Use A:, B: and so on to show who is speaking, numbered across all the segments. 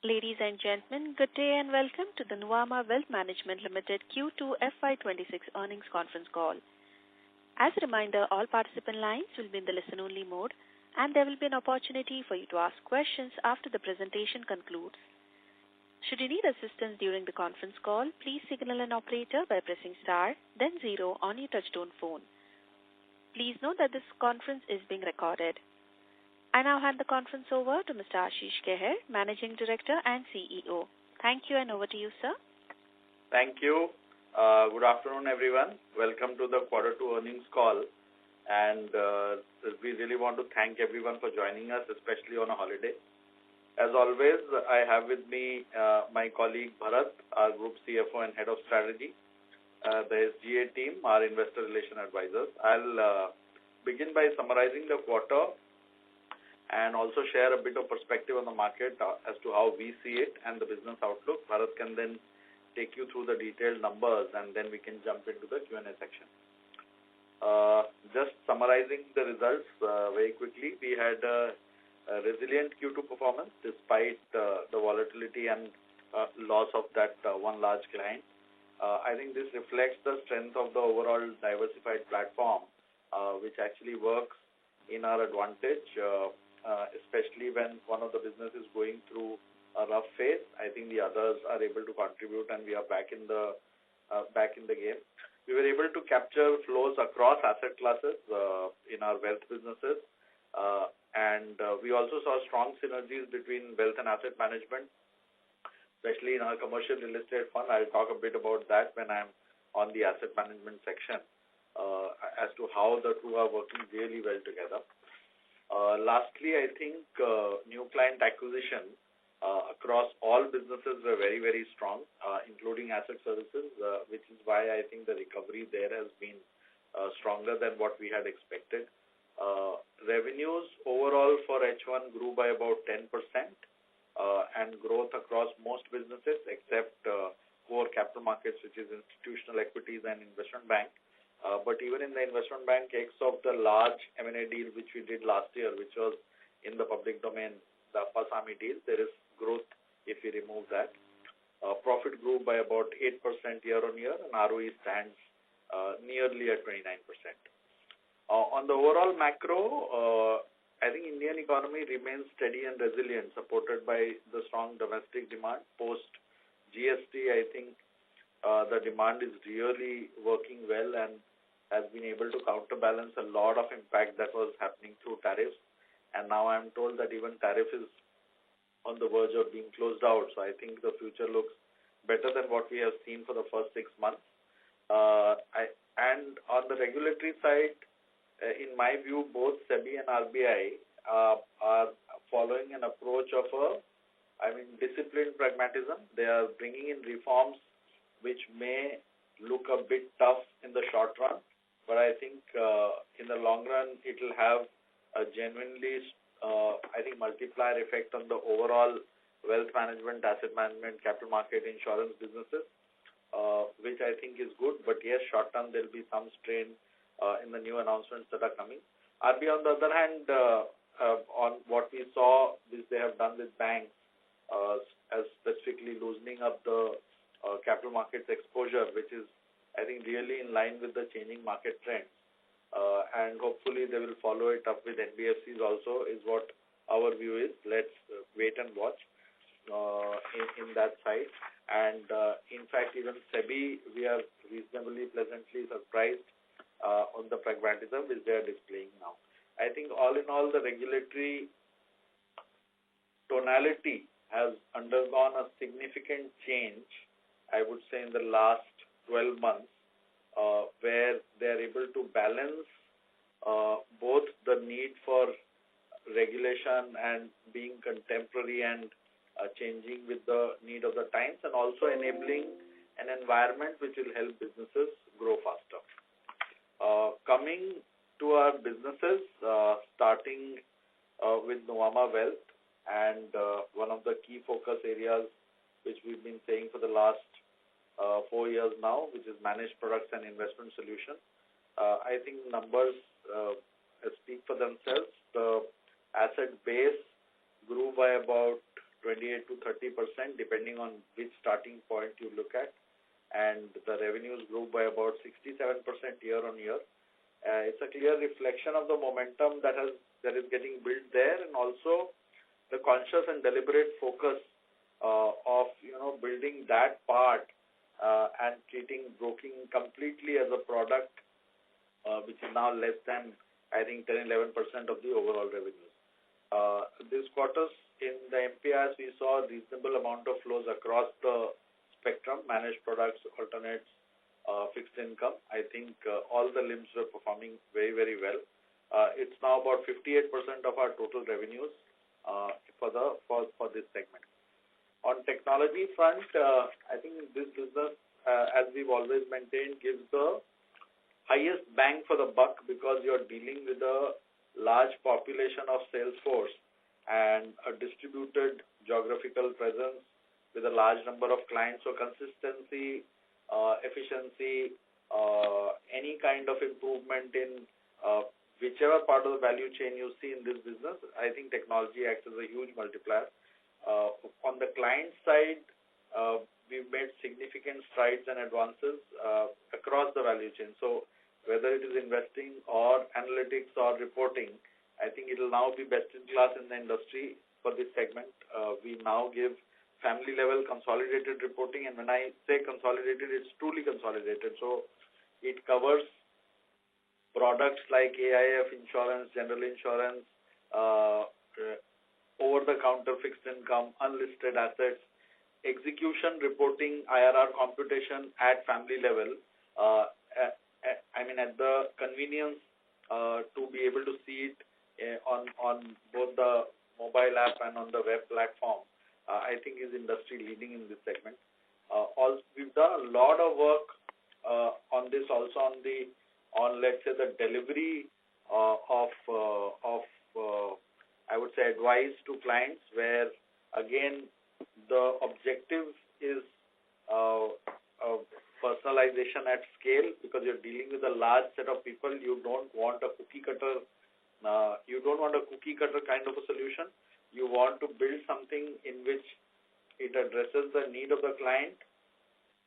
A: Ladies and gentlemen, good day and welcome to the Nuvama Wealth Management Limited Q2 FY2026 earnings conference call. As a reminder, all participant lines will be in the listen-only mode, and there will be an opportunity for you to ask questions after the presentation concludes. Should you need assistance during the conference call, please signal an operator by pressing star, then 0 on your touchtone phone. Please note that this conference is being recorded. I now hand the conference over to Mr. Ashish Kehair, Managing Director and CEO. Thank you, and over to you, sir.
B: Thank you. Good afternoon, everyone. Welcome to the Q2 earnings call. And we really want to thank everyone for joining us, especially on a holiday. As always, I have with me my colleague Bharat, our Group CFO and Head of Strategy, the SGA team, our Investor Relation Advisors. I'll begin by summarizing the quarter and also share a bit of perspective on the market as to how we see it and the business outlook. Bharat can then take you through the detailed numbers, and then we can jump into the Q&A section. Just summarizing the results very quickly, we had a resilient Q2 performance despite the volatility and loss of that one large client. I think this reflects the strength of the overall diversified platform, which actually works in our advantage, especially when one of the businesses is going through a rough phase. I think the others are able to contribute, and we are back in the game. We were able to capture flows across asset classes in our wealth businesses, and we also saw strong synergies between wealth and asset management, especially in our commercial real estate fund. I'll talk a bit about that when I'm on the asset management section as to how the two are working really well together. Lastly, I think new client acquisition across all businesses were very, very strong, including asset services, which is why I think the recovery there has been stronger than what we had expected. Revenues overall for H1 grew by about 10%, and growth across most businesses except core capital markets, which is institutional equities and investment bank. But even in the investment bank, X of the large M&A deal which we did last year, which was in the public domain, the Pasami deal, there is growth if we remove that. Profit grew by about 8% year on year, and ROE stands nearly at 29%. On the overall macro, I think Indian economy remains steady and resilient, supported by the strong domestic demand. Post GST, I think the demand is really working well and has been able to counterbalance a lot of impact that was happening through tariffs. And now I'm told that even tariff is on the verge of being closed out. So I think the future looks better than what we have seen for the first 6 months. And on the regulatory side, in my view, both SEBI and RBI are following an approach of disciplined pragmatism. They are bringing in reforms which may look a bit tough in the short run, but I think in the long run it will have a genuinely, multiplier effect on the overall wealth management, asset management, capital market, insurance businesses, which I think is good. But yes, short term there will be some strain in the new announcements that are coming. RBI, on the other hand, on what we saw, which they have done with banks, as specifically loosening up the capital markets exposure, which is, I think, really in line with the changing market trends. And hopefully they will follow it up with NBFCs also, is what our view is. Let's wait and watch in that side. And in fact, even SEBI, we are reasonably pleasantly surprised on the pragmatism which they are displaying now. I think all in all, the regulatory tonality has undergone a significant change, I would say, in the last 12 months, where they are able to balance both the need for regulation and being contemporary and changing with the need of the times, and also enabling an environment which will help businesses grow faster. Coming to our businesses, starting with Nuvama Wealth, and one of the key focus areas which we've been saying for the last 4 years now, which is managed products and investment solutions. I think numbers speak for themselves. The asset base grew by about 28 to 30%, depending on which starting point you look at. And the revenues grew by about 67% year on year. It's a clear reflection of the momentum that is getting built there, and also the conscious and deliberate focus of building that part and treating broking completely as a product, which is now less than, I think, 10-11% of the overall revenues. This quarter in the MPIs, we saw a reasonable amount of flows across the spectrum: managed products, alternates, fixed income. I think all the limbs were performing very, very well. It's now about 58% of our total revenues for this segment. On technology front, I think this business, as we've always maintained, gives the highest bang for the buck, because you're dealing with a large population of sales force and a distributed geographical presence with a large number of clients. So consistency, efficiency, any kind of improvement in whichever part of the value chain you see in this business, I think technology acts as a huge multiplier. On the client side, we've made significant strides and advances across the value chain. So whether it is investing or analytics or reporting, I think it will now be best in class in the industry for this segment. We now give family-level consolidated reporting, and when I say consolidated, it's truly consolidated. So it covers products like AIF insurance, general insurance, over-the-counter fixed income, unlisted assets, execution reporting, IRR computation at family level. At the convenience to be able to see it on both the mobile app and on the web platform, I think is industry leading in this segment. Also, we've done a lot of work on this also on let's say the delivery of I would say advice to clients, where again the objective is personalization at scale, because you're dealing with a large set of people. You don't want a cookie cutter. You don't want a cookie cutter kind of a solution. You want to build something in which it addresses the need of the client,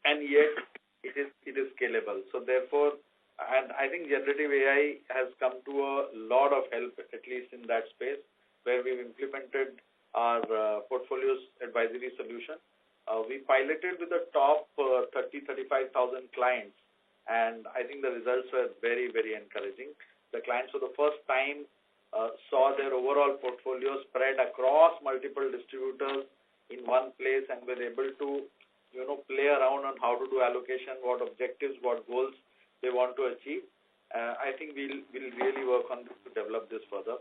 B: and yet it is scalable. So therefore, and I think generative AI has come to a lot of help, at least in that space, where we've implemented our portfolios advisory solution. We piloted with the top 35,000 clients, and I think the results were very, very encouraging. The clients for the first time saw their overall portfolio spread across multiple distributors in one place, and were able to play around on how to do allocation, what objectives, what goals they want to achieve. I think we'll really work on this to develop this further.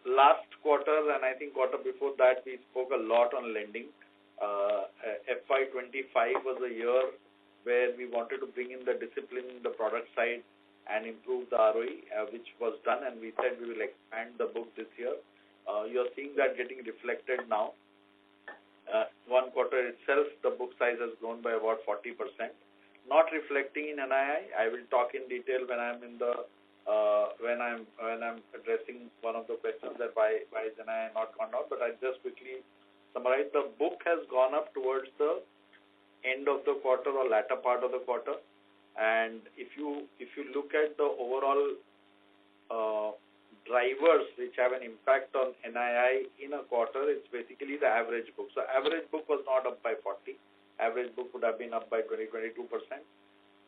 B: Last quarter, and I think quarter before that, we spoke a lot on lending. FY25 was a year where we wanted to bring in the discipline in the product side and improve the ROE, which was done, and we said we will expand the book this year. You're seeing that getting reflected now. One quarter itself, the book size has grown by about 40%. Not reflecting in NII. I will talk in detail when I'm in the when I'm addressing one of the questions that why is NII not gone down. But I just quickly summarize. The book has gone up towards the end of the quarter or latter part of the quarter. And if you look at the overall drivers which have an impact on NII in a quarter, it's basically the average book. So average book was not up by 40. Average book would have been up by 22%.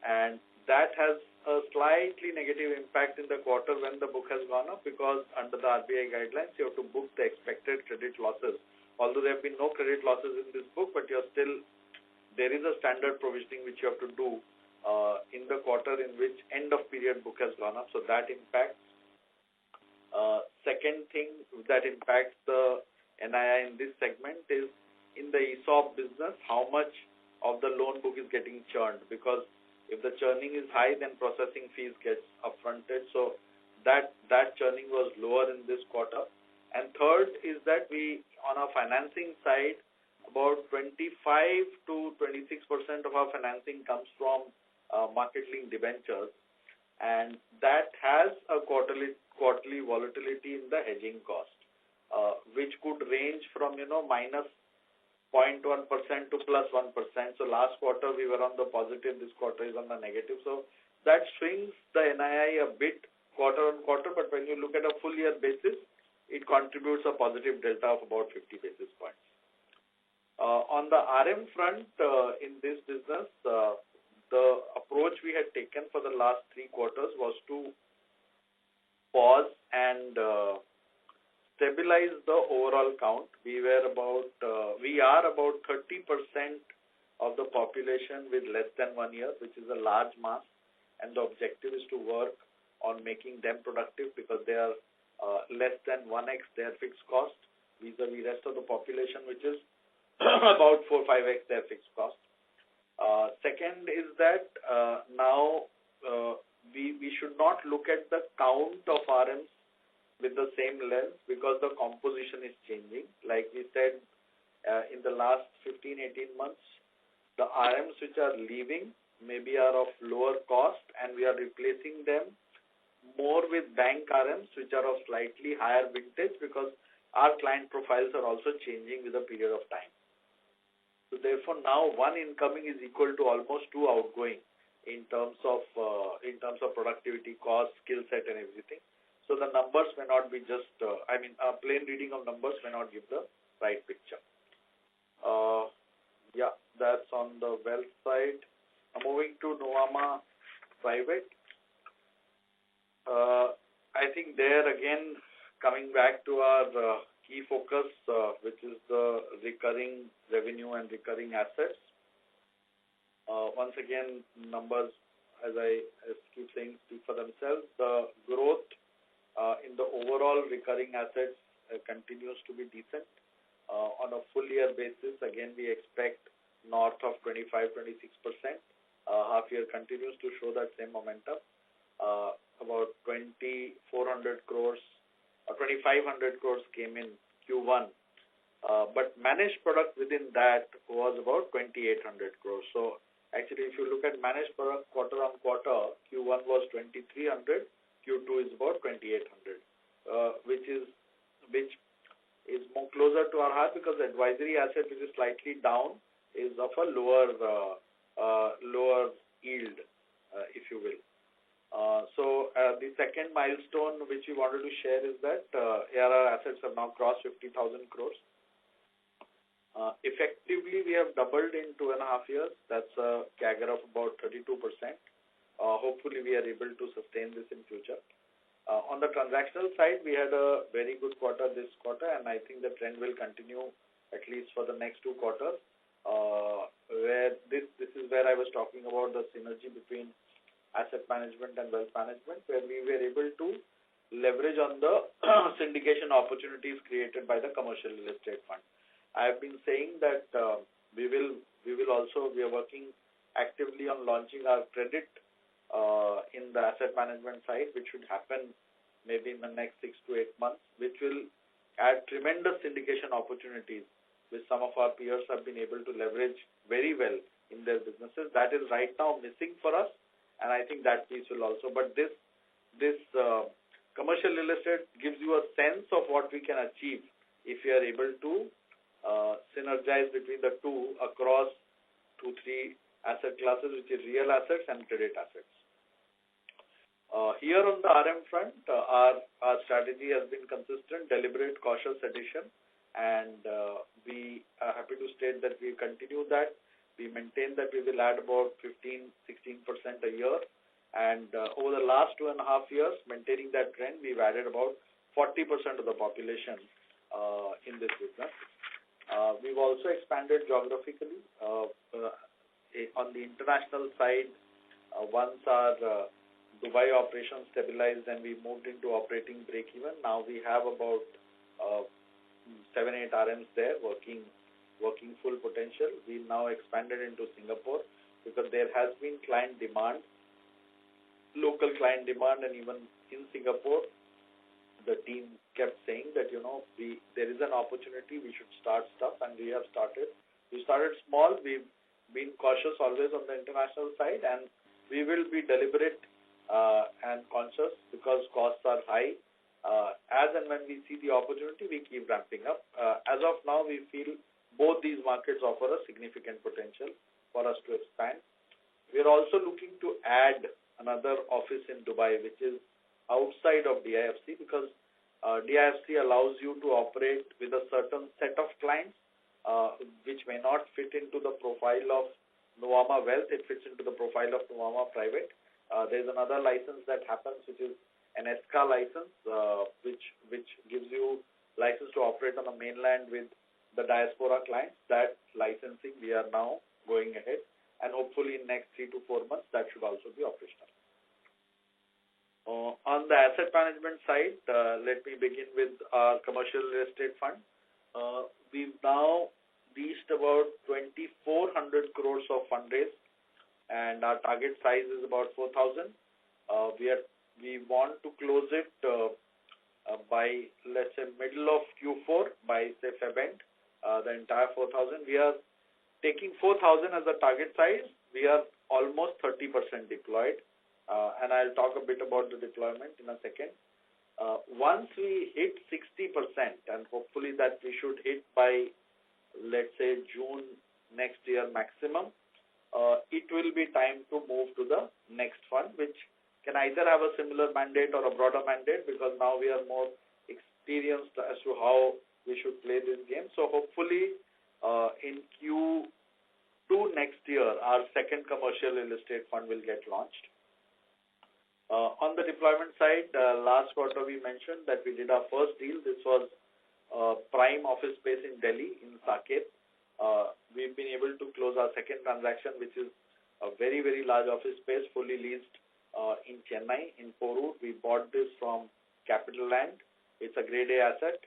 B: And that has a slightly negative impact in the quarter when the book has gone up, because under the RBI guidelines, you have to book the expected credit losses. Although there have been no credit losses in this book, but there is a standard provisioning which you have to do in the quarter in which end of period book has gone up. So that impacts. Second thing that impacts the NII in this segment is in the ESOP business, how much of the loan book is getting churned, because if the churning is high, then processing fees gets upfronted. So that churning was lower in this quarter. And third is that we, on our financing side, about 25 to 26% of our financing comes from market-linked debentures, and that has a quarterly volatility in the hedging cost. which could range from, minus 0.1% to plus 1%. So last quarter we were on the positive, this quarter is on the negative. So that swings the NII a bit quarter on quarter, but when you look at a full year basis, it contributes a positive delta of about 50 basis points. On the RM front, in this business, the approach we had taken for the last 3 quarters was to pause and stabilize the overall count. We are about 30% of the population with less than 1 year, which is a large mass, and the objective is to work on making them productive because they are less than 1x their fixed cost vis-a-vis rest of the population, which is about 4-5x their fixed cost. Second is that now we should not look at the count of RMs with the same lens because the composition is changing. Like we said, in the last 15-18 months, the RMs which are leaving maybe are of lower cost, and we are replacing them more with bank RMs which are of slightly higher vintage because our client profiles are also changing with a period of time. So therefore, now 1 incoming is equal to almost 2 outgoing in terms of productivity, cost, skill set, and everything. So the numbers may not be just, a plain reading of numbers may not give the right picture. Yeah, that's on the wealth side. Moving to Nuvama Private. I think there again, coming back to our key focus, which is the recurring revenue and recurring assets. Once again, numbers, as I keep saying, speak for themselves. The growth in the overall recurring assets continues to be decent. On a full year basis, again, we expect north of 25-26%. Half year continues to show that same momentum. About 2,400 crores or 2,500 crores came in Q1. But managed product within that was about 2,800 crores. So actually, if you look at managed product quarter on quarter, Q1 was 2,300, Q2 is about 2,800, which is more closer to our heart because the advisory asset, which is slightly down, is of a lower yield, if you will. So the second milestone which we wanted to share is that ARR assets have now crossed 50,000 crores. Effectively, we have doubled in 2.5 years. That's a CAGR of about 32%. Hopefully, we are able to sustain this in future. On the transactional side, we had a very good quarter this quarter, and I think the trend will continue at least for the next 2 quarters. Where this is where I was talking about the synergy between asset management and wealth management, where we were able to leverage on the syndication opportunities created by the commercial real estate fund. I have been saying that we are working actively on launching our credit in the asset management side, which should happen maybe in the next 6 to 8 months, which will add tremendous syndication opportunities, which some of our peers have been able to leverage very well in their businesses. That is right now missing for us, and I think that piece will also. But this commercial real estate gives you a sense of what we can achieve if we are able to synergize between the two across 2-3 asset classes, which is real assets and credit assets. Here on the RM front, our strategy has been consistent, deliberate, cautious addition, and we are happy to state that we continue that. We maintain that we will add about 15-16% a year, and over the last 2.5 years, maintaining that trend, we've added about 40% of the population in this business. We've also expanded geographically. On the international side, once our Dubai operations stabilized and we moved into operating break-even, now we have about 7-8 RMs there working full potential. We now expanded into Singapore because there has been client demand, local client demand, and even in Singapore, the team kept saying that, there is an opportunity, we should start stuff, and we have started. We started small. We've been cautious always on the international side, and we will be deliberate and conscious because costs are high As and when we see the opportunity, we keep ramping up. As of now, we feel both these markets offer a significant potential for us to expand. We are also looking to add another office in Dubai, which is outside of DIFC, because DIFC allows you to operate with a certain set of clients, which may not fit into the profile of Nuvama Wealth. It fits into the profile of Nuvama Private. There's another license that happens, which is an SCA license, which gives you license to operate on the mainland with the diaspora clients. That licensing we are now going ahead, and hopefully in next 3 to 4 months that should also be operational. On the asset management side, let me begin with our commercial real estate fund. We've now reached about 2,400 crores of fundraise, and our target size is about 4,000. We want to close it by, let's say, middle of Q4, by, say, Feb end, the entire 4,000. We are taking 4,000 as a target size. We are almost 30% deployed, and I'll talk a bit about the deployment in a second. Once we hit 60%, and hopefully that we should hit by, let's say, June next year maximum, it will be time to move to the next fund, which can either have a similar mandate or a broader mandate, because now we are more experienced as to how we should play this game. So hopefully in Q2 next year, our second commercial real estate fund will get launched. On the deployment side, last quarter we mentioned that we did our first deal. This was prime office space in Delhi, in Saket. We've been able to close our second transaction, which is a very, very large office space, fully leased in Chennai, in Porur. We bought this from Capital Land. It's a grade A asset,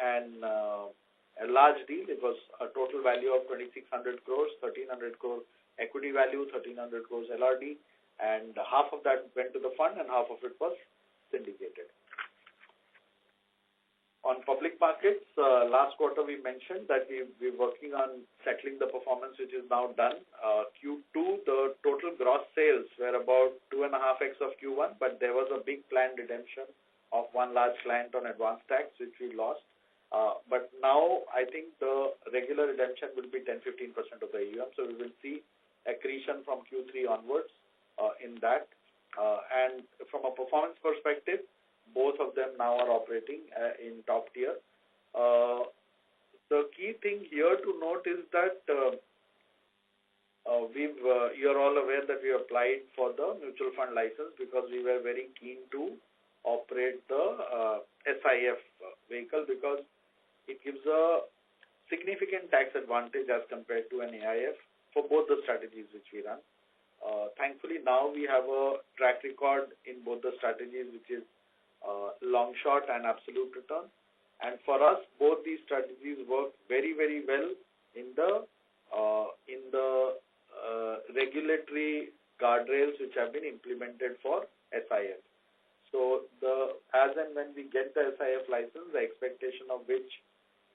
B: and a large deal. It was a total value of 2,600 crores, 1,300 crore equity value, 1,300 crores LRD, and half of that went to the fund and half of it was syndicated. On public markets, last quarter we mentioned that we're working on settling the performance, which is now done. Q2, the total gross sales were about 2.5x of Q1, but there was a big planned redemption of one large client on advance tax, which we lost. But now I think the regular redemption will be 10-15% of the AUM, so we will see accretion from Q3 onwards in that. And from a performance perspective, both of them now are operating in top tier. The key thing here to note is that you're all aware that we applied for the mutual fund license because we were very keen to operate the SIF vehicle, because it gives a significant tax advantage as compared to an AIF for both the strategies which we run. Thankfully, now we have a track record in both the strategies, which is long short and absolute return. And for us, both these strategies work very, very well in the regulatory guardrails which have been implemented for SIF. So as and when we get the SIF license, the expectation of which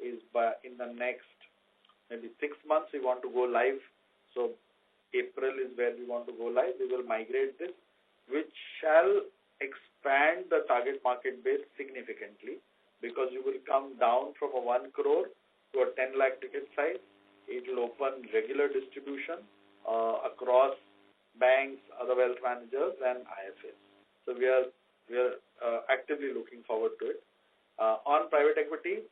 B: is in the next maybe 6 months, we want to go live. So April is where we want to go live. We will migrate this, which shall expand the target market base significantly, because you will come down from a 1 crore to a 10 lakh ticket size. It will open regular distribution across banks, other wealth managers, and IFAs. So we are actively looking forward to it. On private equity,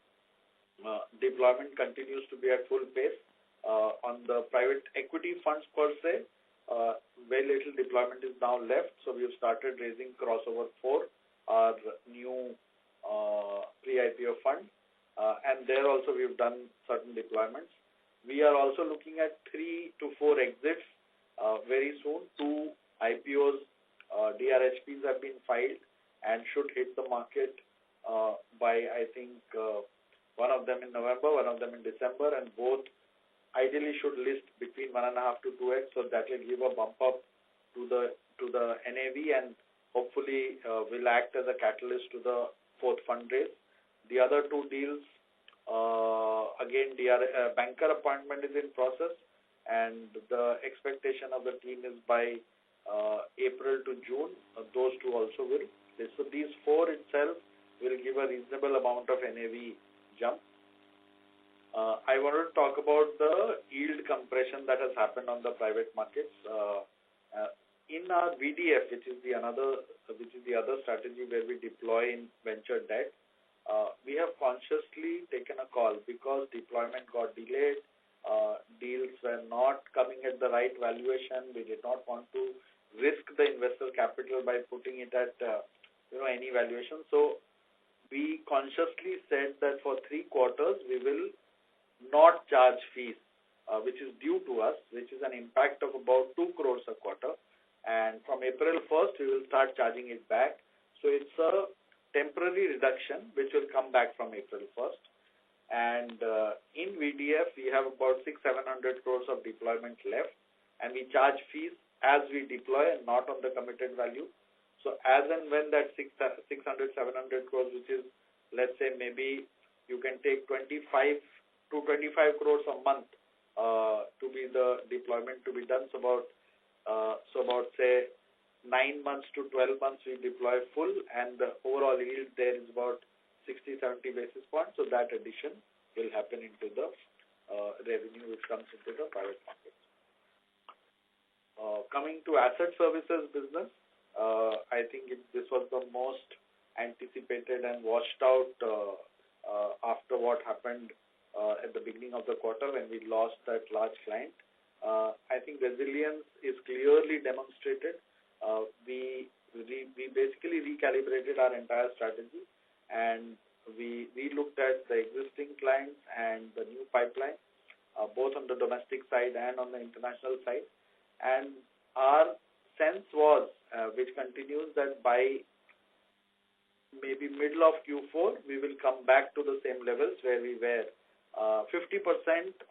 B: deployment continues to be at full pace. On the private equity funds per se, very little deployment is now left. So we have started raising Crossover 4, our new pre-IPO fund, and there also we have done certain deployments. We are also looking at 3 to 4 exits very soon. 2 IPOs, DRHPs have been filed and should hit the market by, I think, one of them in November, one of them in December, and both ideally should list between 1.5 to 2x, so that will give a bump up to the NAV and hopefully will act as a catalyst to the fourth fundraise. The other 2 deals, again, banker appointment is in process, and the expectation of the team is by April to June, those 2 also will list. So these 4 itself will give a reasonable amount of NAV jump. I wanted to talk about the yield compression that has happened on the private markets. In our VDF, which is the other strategy where we deploy in venture debt, we have consciously taken a call because deployment got delayed. Deals were not coming at the right valuation. We did not want to risk the investor capital by putting it at any valuation. So we consciously said that for 3 quarters we will not charge fees, which is due to us, which is an impact of about 2 crores a quarter. And from April 1st, we will start charging it back. So it's a temporary reduction, which will come back from April 1st. And in VDF, we have about 600-700 crores of deployment left, and we charge fees as we deploy and not on the committed value. So as and when that 600-700 crores, which is, let's say, maybe you can take 25 crores a month to be the deployment to be done. So about say 9 months to 12 months we deploy full, and the overall yield there is about 60-70 basis points. So that addition will happen into the revenue which comes into the private markets. Coming to asset services business, I think this was the most anticipated and washed out after what happened at the beginning of the quarter when we lost that large client. I think resilience is clearly demonstrated. We basically recalibrated our entire strategy, and we looked at the existing clients and the new pipeline, both on the domestic side and on the international side. And our sense was, which continues, that by maybe middle of Q4, we will come back to the same levels where we were. 50%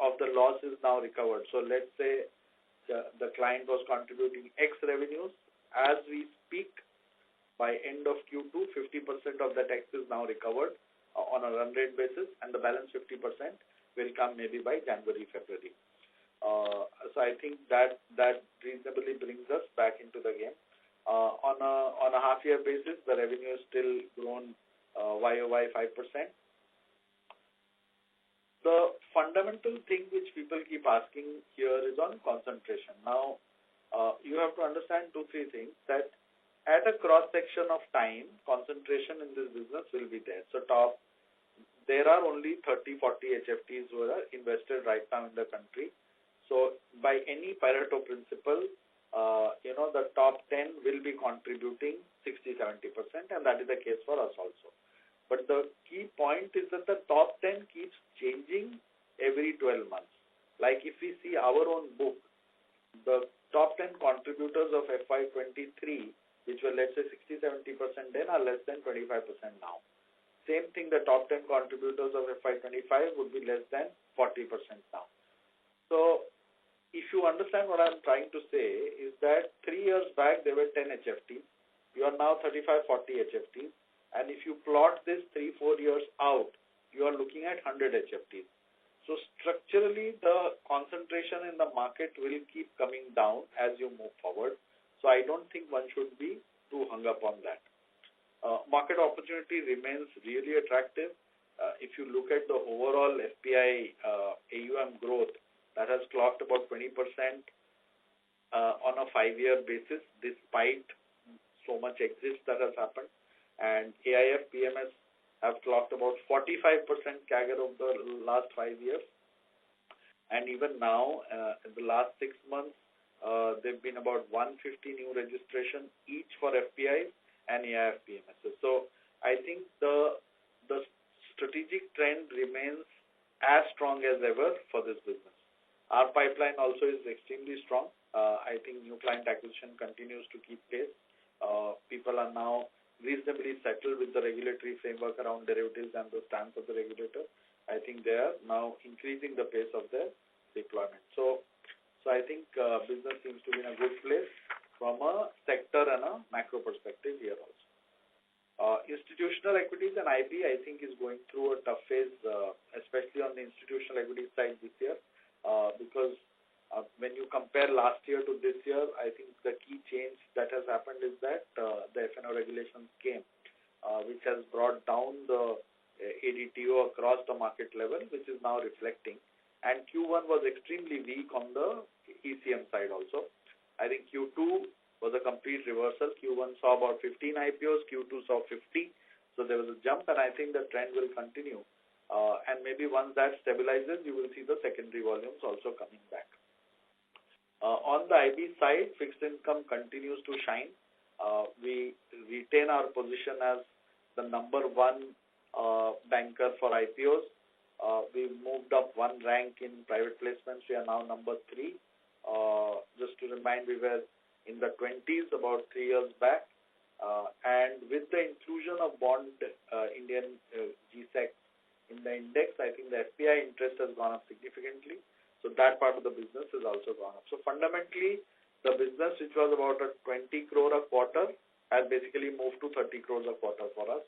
B: of the loss is now recovered. So let's say the client was contributing X revenues. As we speak, by end of Q2, 50% of that X is now recovered on a run rate basis, and the balance 50% will come maybe by January, February. So I think that reasonably brings us back into the game. On a half-year basis, the revenue is still grown YOY 5%. The fundamental thing which people keep asking here is on concentration. Now, you have to understand 2-3 things, that at a cross-section of time, concentration in this business will be there. So there are only 30-40 HFTs who are invested right now in the country. So by any Pareto principle, the top 10 will be contributing 60-70%, and that is the case for us also. But the key point is that the top 10 keeps changing every 12 months. Like if we see our own book, the top 10 contributors of FY23, which were let's say 60-70% then, are less than 25% now. Same thing, the top 10 contributors of FY25 would be less than 40% now. So if you understand what I'm trying to say, is that 3 years back there were 10 HFTs. You are now 35-40 HFTs. And if you plot this 3-4 years out, you are looking at 100 HFTs. So structurally, the concentration in the market will keep coming down as you move forward. So I don't think one should be too hung up on that. Market opportunity remains really attractive. If you look at the overall FPI AUM growth, that has clocked about 20% on a 5-year basis, despite so much exits that has happened. And AIF PMS have clocked about 45% CAGR of the last 5 years. And even now, in the last 6 months, there have been about 150 new registrations each for FPIs and AIF PMSs. So I think the strategic trend remains as strong as ever for this business. Our pipeline also is extremely strong. I think new client acquisition continues to keep pace. People are now reasonably settled with the regulatory framework around derivatives and the stance of the regulator. I think they are now increasing the pace of their deployment. So I think business seems to be in a good place from a sector and a macro perspective here also. Institutional equities and IB, I think, is going through a tough phase, especially on the institutional equity side this year, because when you compare last year to this year, I think the key change that has happened is that the F&O regulations came. which has brought down the ADTO across the market level, which is now reflecting. And Q1 was extremely weak on the ECM side also. I think Q2 was a complete reversal. Q1 saw about 15 IPOs, Q2 saw 50. So there was a jump, and I think the trend will continue. And maybe once that stabilizes, you will see the secondary volumes also coming back. On the IB side, fixed income continues to shine. We retain our position as the number one banker for IPOs. We moved up one rank in private placements. We are now number 3. Just to remind, we were in the 20s about 3 years back. And with the inclusion of bond Indian GSEC in the index, I think the FPI interest has gone up significantly. So that part of the business has also gone up. So fundamentally, the business, which was about a 20 crore a quarter, has basically moved to 30 crores a quarter for us,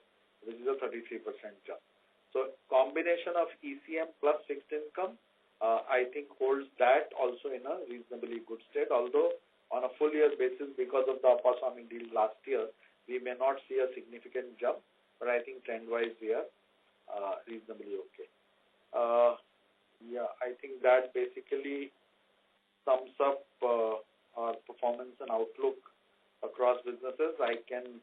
B: which is a 33% jump. So combination of ECM plus fixed income, I think holds that also in a reasonably good state. Although on a full year basis, because of the Apaswamy deal last year, we may not see a significant jump, but I think trend-wise we are reasonably okay. I think that basically sums up our performance and outlook across businesses. I can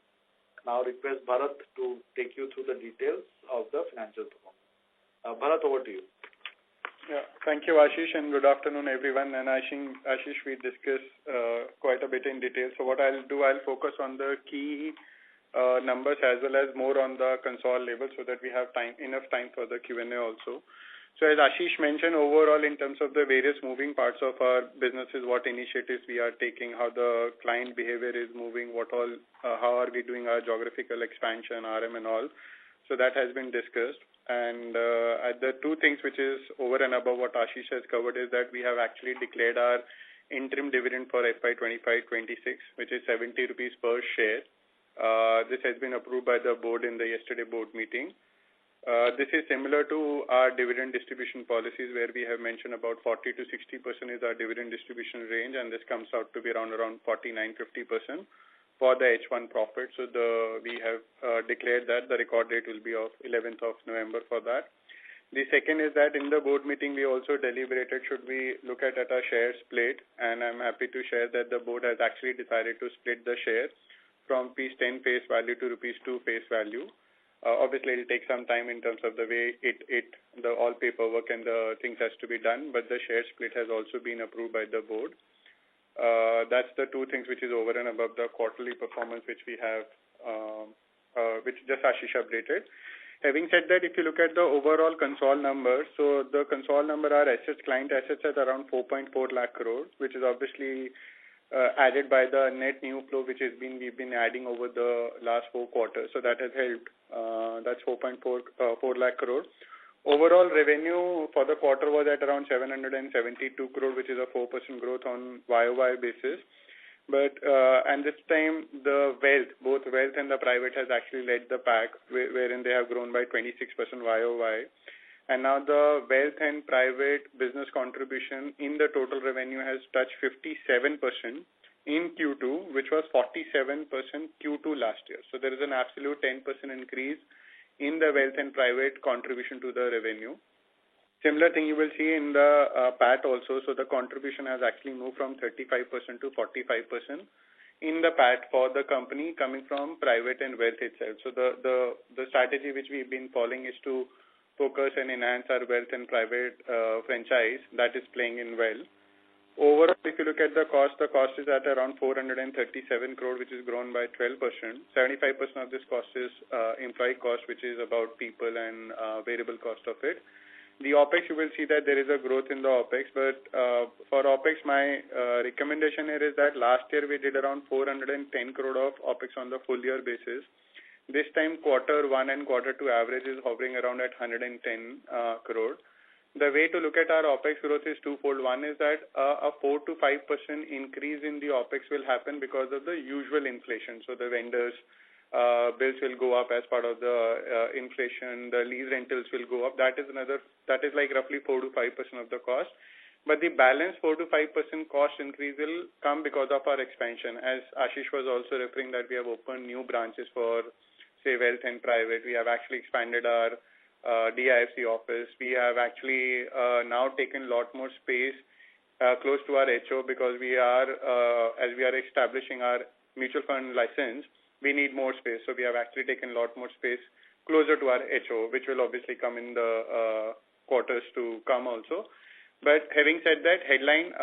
B: now request Bharat to take you through the details of the financial performance. Bharat, over to you.
C: Yeah, thank you, Ashish, and good afternoon, everyone. And Ashish, we discussed quite a bit in detail. So what I'll do, I'll focus on the key numbers as well as more on the console level so that we have enough time for the Q&A also. So as Ashish mentioned, overall in terms of the various moving parts of our businesses, what initiatives we are taking, how the client behavior is moving, how are we doing our geographical expansion, RM and all. So that has been discussed. And the two things which is over and above what Ashish has covered is that we have actually declared our interim dividend for FY2025-26, which is 70 rupees per share. This has been approved by the board in the yesterday board meeting. This is similar to our dividend distribution policies where we have mentioned about 40 to 60% is our dividend distribution range, and this comes out to be around 49-50% for the H1 profit. So we have declared that the record date will be of 11th of November for that. The second is that in the board meeting we also deliberated should we look at our share split, and I'm happy to share that the board has actually decided to split the share from ₹10 face value to ₹2 face value. Obviously, it will take some time in terms of the way the all paperwork and the things has to be done, but the share split has also been approved by the board. That's the two things which is over and above the quarterly performance which we have, which just Ashish updated. Having said that, if you look at the overall console number, so the console number are assets, client assets at around 4.4 lakh crore, which is obviously added by the net new flow which we've been adding over the last 4 quarters. So that has helped. That's 4.4 lakh crore. Overall revenue for the quarter was at around 772 crore, which is a 4% growth on YOY basis. But and this time the both wealth and the private has actually led the pack, wherein they have grown by 26% YOY. And now the wealth and private business contribution in the total revenue has touched 57% in Q2, which was 47% Q2 last year. So there is an absolute 10% increase in the wealth and private contribution to the revenue. Similar thing you will see in the PAT also. So the contribution has actually moved from 35% to 45% in the PAT for the company coming from private and wealth itself. So the strategy which we've been following is to focus and enhance our wealth and private franchise. That is playing in well. Overall, if you look at the cost is at around 437 crore, which is grown by 12%. 75% of this cost is employee cost, which is about people and variable cost of it. The OPEX, you will see that there is a growth in the OPEX, but for OPEX, my recommendation here is that last year we did around 410 crore of OPEX on the full year basis. This time, Q1 and Q2 average is hovering around at 110 crore. The way to look at our OPEX growth is twofold. One is that a 4 to 5% increase in the OPEX will happen because of the usual inflation. So the vendors' bills will go up as part of the inflation. The lease rentals will go up. That is like roughly 4 to 5% of the cost. But the balance 4 to 5% cost increase will come because of our expansion. As Ashish was also referring that we have opened new branches for say, wealth and private. We have actually expanded our DIFC office. We have actually now taken a lot more space close to our HO because we are, as we are establishing our mutual fund license, we need more space. So we have actually taken a lot more space closer to our HO, which will obviously come in the quarters to come also. But having said that, headline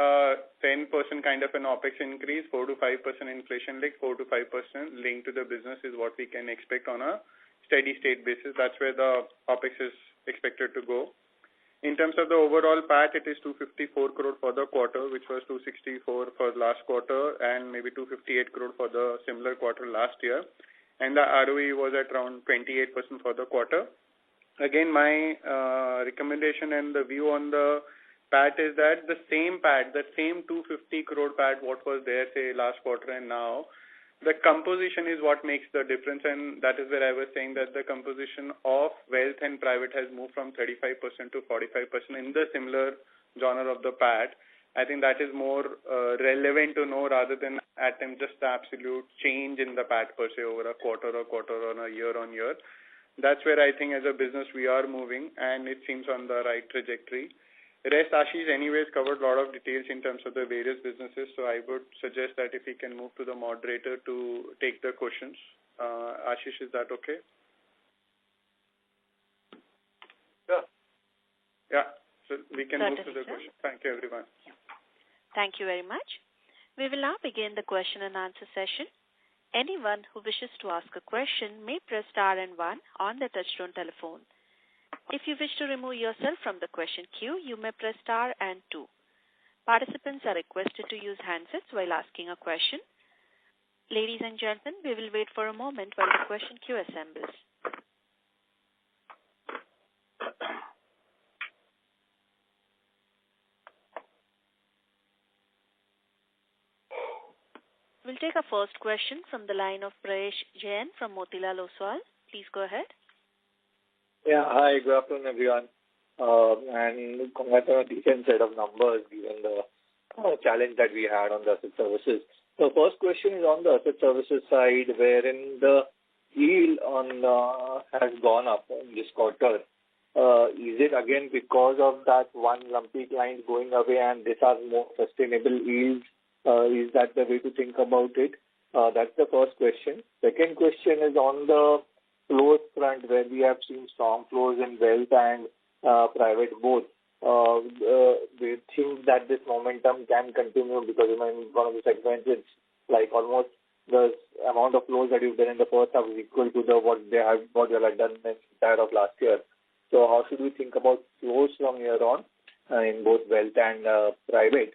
C: 10% kind of an OPEX increase, 4 to 5% inflation link, 4 to 5% linked to the business is what we can expect on a steady state basis. That's where the OPEX is expected to go. In terms of the overall PAT, it is 254 crore for the quarter, which was 264 for last quarter and maybe 258 crore for the similar quarter last year. And the ROE was at around 28% for the quarter. Again, my recommendation and the view on the PAT is that the same PAT, the same 250 crore PAT, what was there, say, last quarter and now, the composition is what makes the difference, and that is where I was saying that the composition of wealth and private has moved from 35% to 45% in the similar genre of the PAT. I think that is more relevant to know rather than attempt just the absolute change in the PAT per se over a quarter on a year on year. That's where I think as a business we are moving, and it seems on the right trajectory. Rest, Ashish anyways covered a lot of details in terms of the various businesses, so I would suggest that if we can move to the moderator to take the questions. Ashish, is that okay? Yeah, so we can move to the question. Thank you, everyone.
A: Thank you very much. We will now begin the question and answer session. Anyone who wishes to ask a question may press star and 1 on the touchtone telephone. If you wish to remove yourself from the question queue, you may press star and 2. Participants are requested to use handsets while asking a question. Ladies and gentlemen, we will wait for a moment while the question queue assembles. We'll take a first question from the line of Prayesh Jain from Motilal Oswal. Please go ahead.
D: Yeah, hi, good afternoon, everyone. And congrats on a decent set of numbers given the challenge that we had on the asset services. So first question is on the asset services side, wherein the yield on has gone up in this quarter. Is it again because of that one lumpy client going away and these are more sustainable yields? Is that the way to think about it? That's the first question. Second question is on the flows front, where we have seen strong flows in wealth and private both. We think that this momentum can continue because in one of the segments it's like almost the amount of flows that you've done in the first half is equal to what you have done in the entire of last year. So how should we think about flows from here on in both wealth and private?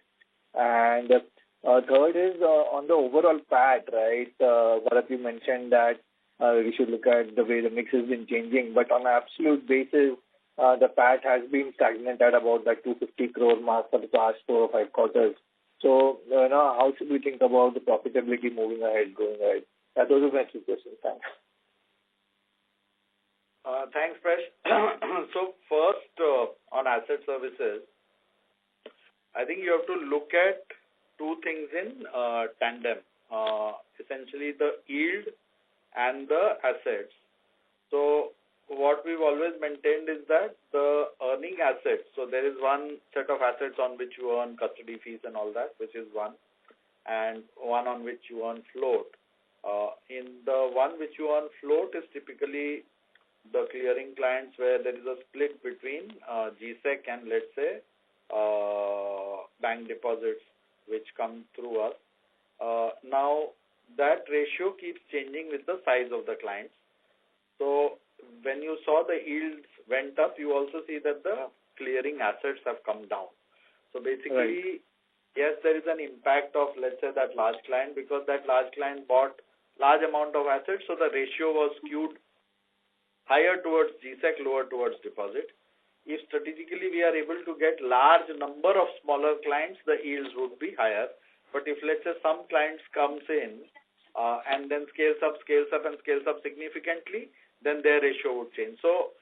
D: And third is on the overall PAT, right? Bharat, you mentioned that we should look at the way the mix has been changing, but on an absolute basis, the PAT has been stagnant at about that 250 crore mark for the past 4 or 5 quarters. So, how should we think about the profitability moving ahead, going ahead? Those are my 2 questions. Thanks.
B: Thanks, Prash. So first, on asset services, I think you have to look at 2 things in tandem. Essentially the yield and the assets. So what we've always maintained is that the earning assets, so there is one set of assets on which you earn custody fees and all that, which is one, and one on which you earn float. In the one which you earn float is typically the clearing clients where there is a split between GSEC and let's say bank deposits which come through us. Now that ratio keeps changing with the size of the clients. So when you saw the yields went up, you also see that the clearing assets have come down. So basically, yes, there is an impact of, let's say, that large client because that large client bought large amount of assets, so the ratio was skewed higher towards GSEC, lower towards deposit. If strategically we are able to get large number of smaller clients, the yields would be higher. But if, let's say, some clients comes in and then scales up significantly, then their ratio would change. So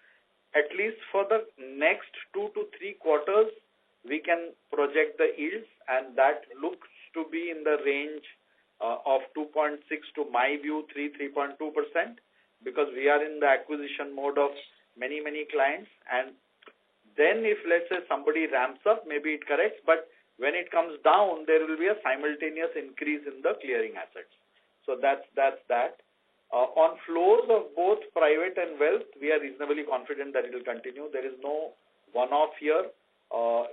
B: at least for the next 2 to 3 quarters, we can project the yields, and that looks to be in the range of 2.6 to my view, 3.2%. because we are in the acquisition mode of many clients, and then if, let's say, somebody ramps up, maybe it corrects, but when it comes down, there will be a simultaneous increase in the clearing assets. So that's that. On flows of both private and wealth, we are reasonably confident that it will continue. There is no one-off here.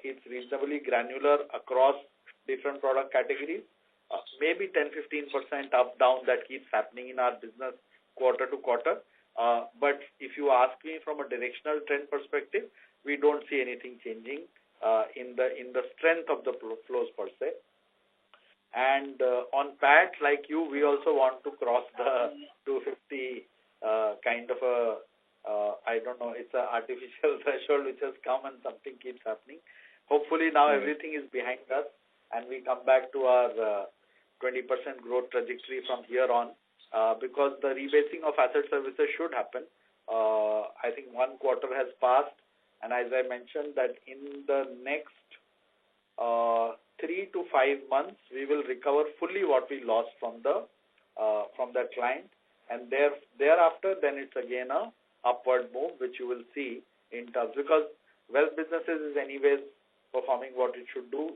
B: It's reasonably granular across different product categories. Maybe 10-15% up, down, that keeps happening in our business quarter to quarter. But if you ask me from a directional trend perspective, we don't see anything changing in the strength of the flows per se. And on PAT, like you, we also want to cross the 250 kind of a, I don't know, it's an artificial threshold which has come and something keeps happening. Hopefully now everything is behind us and we come back to our 20% growth trajectory from here on, because the rebasing of asset services should happen. I think 1 quarter has passed, and as I mentioned that in the next 3 to 5 months, we will recover fully what we lost from that client, and thereafter then it's again a upward move, which you will see in terms, because wealth businesses is anyways performing what it should do,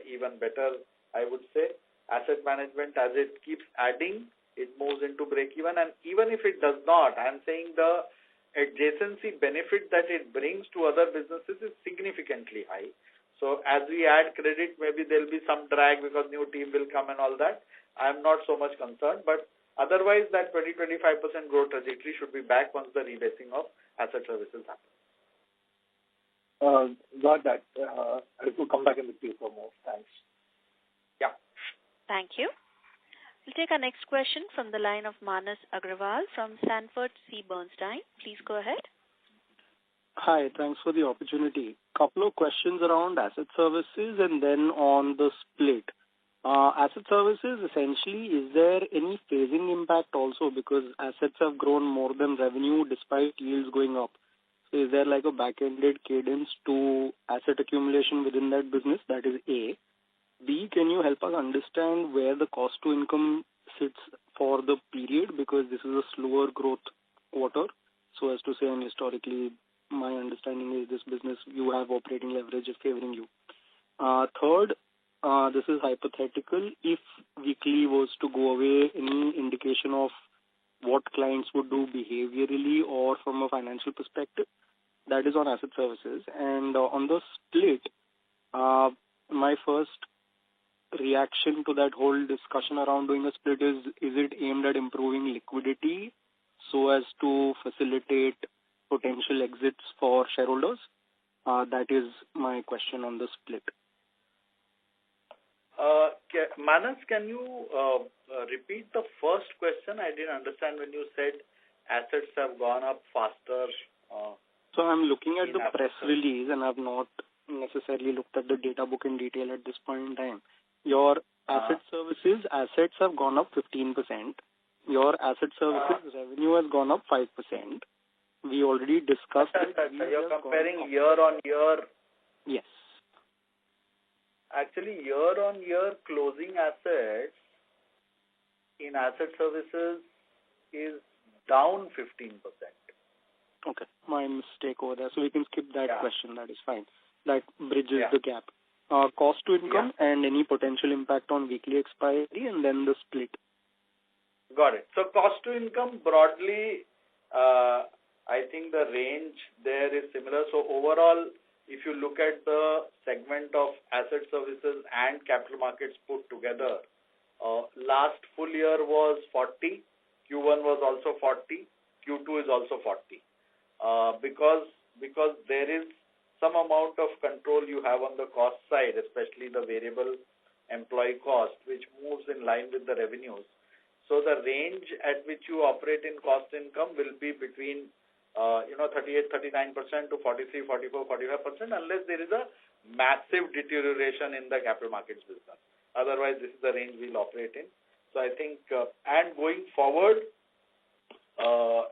B: even better, I would say. Asset management, as it keeps adding, it moves into break-even, and even if it does not, I'm saying the adjacency benefit that it brings to other businesses is significantly high. So as we add credit, maybe there will be some drag because new team will come and all that. I'm not so much concerned, but otherwise that 20-25% growth trajectory should be back once the rebasing of asset services happens.
D: Got that. I will come back in the queue for more. Thanks.
B: Yeah.
A: Thank you. We'll take our next question from the line of Manas Agrawal from Sanford C. Bernstein. Please go ahead.
E: Hi, thanks for the opportunity. Couple of questions around asset services and then on the split. Asset services, essentially, is there any phasing impact also, because assets have grown more than revenue despite yields going up? So is there like a back-ended cadence to asset accumulation within that business? That is A. B, can you help us understand where the cost to income sits for the period, because this is a slower growth quarter, so as to say, and historically my understanding is this business, you have operating leverage is favoring you. Third, this is hypothetical. If weekly was to go away, any indication of what clients would do behaviorally or from a financial perspective? That is on asset services. And on the split, my first reaction to that whole discussion around doing a split is it aimed at improving liquidity so as to facilitate potential exits for shareholders? That is my question on the split.
B: Manas, can you repeat the first question? I didn't understand when you said assets have gone up faster.
E: So I'm looking at the press release and I've not necessarily looked at the data book in detail at this point in time. Your asset services assets have gone up 15%. Your asset services revenue has gone up 5%. We already discussed it.
B: You're comparing year on year.
E: Yes.
B: Actually, year on year closing assets in asset services is down 15%.
E: Okay, my mistake over there. So we can skip that question. That is fine. That bridges the gap. Cost to income and any potential impact on weekly expiry, and then the split.
B: Got it. So cost to income broadly, I think the range there is similar. So overall, if you look at the segment of asset services and capital markets put together, last full year was 40, Q1 was also 40, Q2 is also 40. Because there is some amount of control you have on the cost side, especially the variable employee cost, which moves in line with the revenues. So the range at which you operate in cost income will be between 38-39% to 43, 44, 45%, unless there is a massive deterioration in the capital markets business. Otherwise, this is the range we'll operate in. So I think, and going forward,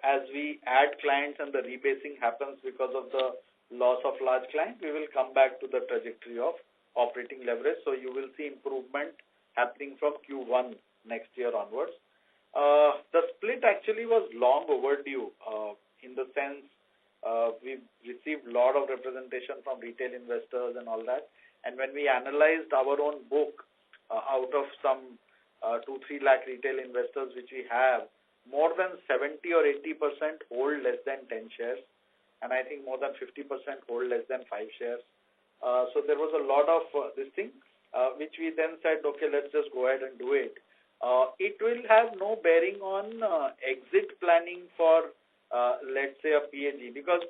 B: as we add clients and the rebasing happens because of the loss of large clients, we will come back to the trajectory of operating leverage. So you will see improvement happening from Q1 next year onwards. The split actually was long overdue in the sense we've received a lot of representation from retail investors and all that. And when we analyzed our own book, out of some 2-3 lakh retail investors which we have, more than 70 or 80% hold less than 10 shares. And I think more than 50% hold less than 5 shares. So there was a lot of this thing, which we then said, okay, let's just go ahead and do it. It will have no bearing on exit planning for, let's say, a PAG. Because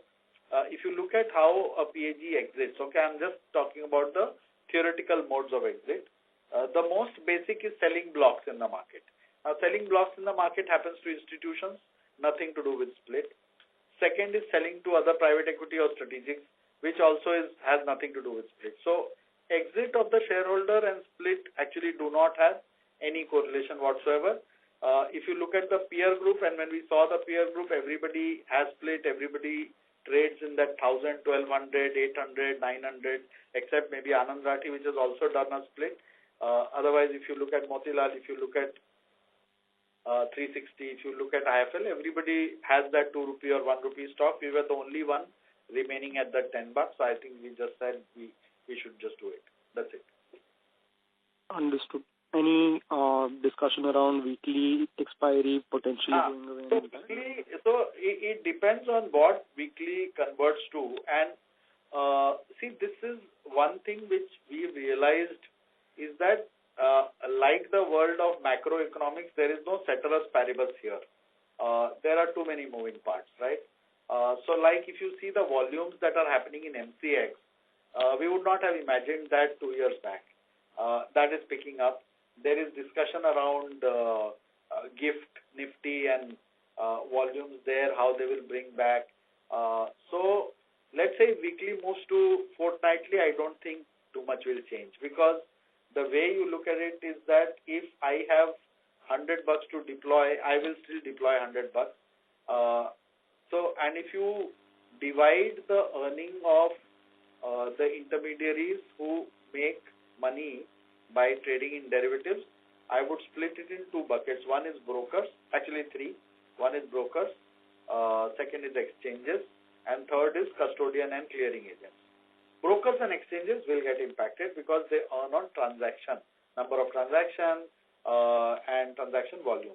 B: if you look at how a PAG exits, okay, I'm just talking about the theoretical modes of exit. The most basic is selling blocks in the market. Now, selling blocks in the market happens to institutions, nothing to do with split. Second is selling to other private equity or strategics, which also has nothing to do with split. So, exit of the shareholder and split actually do not have any correlation whatsoever. If you look at the peer group, and when we saw the peer group, everybody has split, everybody trades in that 1,000, 1,200, 800, 900, except maybe Anand Rathi, which has also done a split. Otherwise, if you look at Motilal, if you look at 360, if you look at IFL, everybody has that 2 rupee or 1 rupee stock. We were the only one remaining at that $10. So I think we just said we should just do it. That's it.
E: Understood. Any discussion around weekly expiry potentially going away?
B: So it depends on what weekly converts to. And see, this is one thing which we realized is that like the world of macroeconomics, there is no ceteris paribus here. There are too many moving parts, right? So like if you see the volumes that are happening in MCX, we would not have imagined that 2 years back. That is picking up. There is discussion around GIFT, Nifty and volumes there, how they will bring back. So let's say weekly moves to fortnightly, I don't think too much will change, because the way you look at it is that if I have $100 to deploy, I will still deploy $100. So, and if you divide the earning of the intermediaries who make money by trading in derivatives, I would split it in 2 buckets. One is brokers, actually 3. One is brokers, second is exchanges, and third is custodian and clearing agents. Brokers and exchanges will get impacted because they earn on transaction, number of transactions and transaction volume.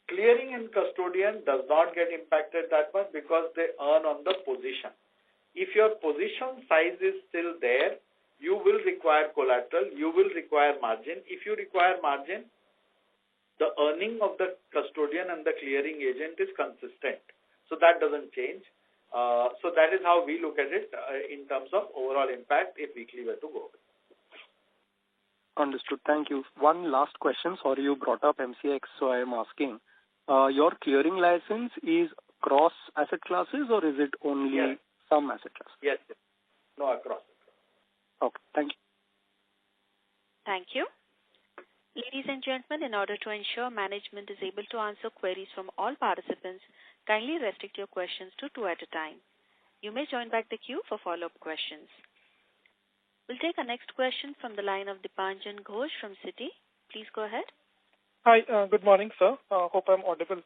B: Clearing and custodian does not get impacted that much because they earn on the position. If your position size is still there, you will require collateral, you will require margin. If you require margin, the earning of the custodian and the clearing agent is consistent. So that doesn't change. So that is how we look at it in terms of overall impact if weekly were to go.
E: Understood. Thank you. One last question. Sorry, you brought up MCX, so I am asking. Your clearing license is across asset classes, or is it only some asset classes?
B: Yes. No, across.
E: Okay. Thank you.
A: Thank you. Ladies and gentlemen, in order to ensure management is able to answer queries from all participants, kindly restrict your questions to 2 at a time. You may join back the queue for follow-up questions. We'll take our next question from the line of Dipanjan Ghosh from Citi. Please go ahead.
F: Hi, good morning, sir. Hope I'm audible.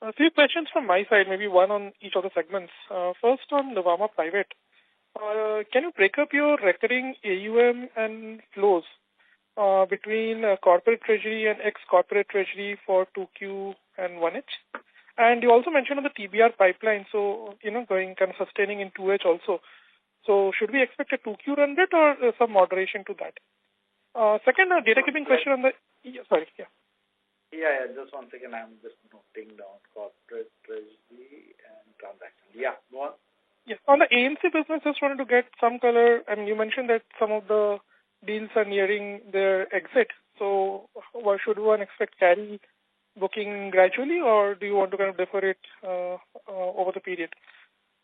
F: A few questions from my side, maybe one on each of the segments. First on Nuvama Private. Can you break up your recurring AUM and flows between corporate treasury and ex-corporate treasury for 2Q and 1H? And you also mentioned on the TBR pipeline, so, going kind of sustaining in 2H also. So should we expect a 2Q run rate or some moderation to that? Second, a data keeping question on the... Yeah.
B: Just 1 second. I'm just noting down corporate treasury and transaction. Yeah, go on.
F: Yeah. On the ANC business, just wanted to get some color. I mean, you mentioned that some of the deals are nearing their exit. So should one expect carry booking gradually, or do you want to kind of defer it over the period?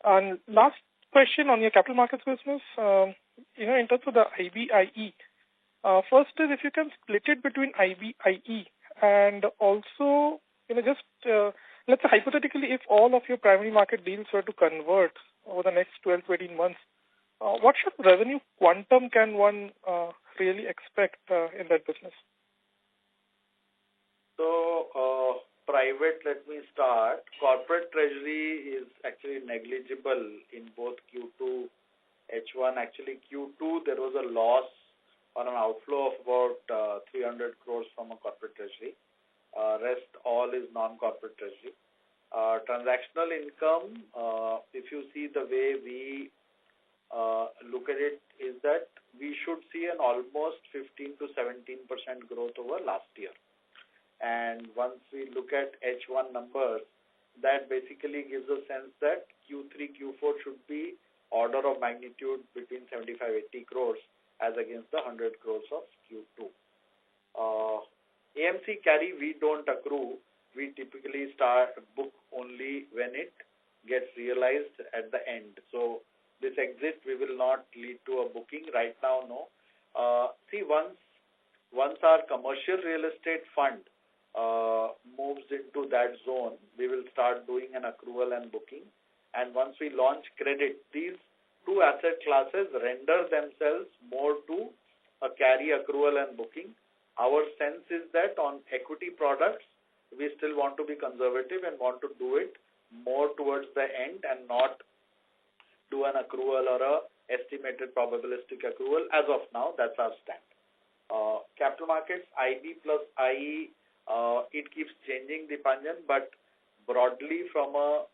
F: And last question on your capital markets business, in terms of the IBIE, first is if you can split it between IBIE and also, let's say hypothetically, if all of your primary market deals were to convert over the next 12 to 18 months, what sort of revenue quantum can one really expect in that business?
B: So, private, let me start. Corporate treasury is actually negligible in both Q2, H1. Actually, Q2, there was a loss on an outflow of about 300 crores from a corporate treasury. Rest all is non-corporate treasury. Transactional income, if you see the way we look at it, is that we should see an almost 15 to 17% growth over last year. And once we look at H1 numbers, that basically gives a sense that Q3, Q4 should be order of magnitude between 75-80 crores as against the 100 crores of Q2. AMC carry, we don't accrue. We typically book only when it gets realized at the end. So this exit, we will not lead to a booking right now, no. See, once our commercial real estate fund moves into that zone, we will start doing an accrual and booking. And once we launch credit, these two asset classes render themselves more to a carry, accrual and booking. Our sense is that on equity products, we still want to be conservative and want to do it more towards the end and not do an accrual or a estimated probabilistic accrual. As of now, that's our stand. Capital markets, IB plus IE, it keeps changing, Dipanjan, but broadly from a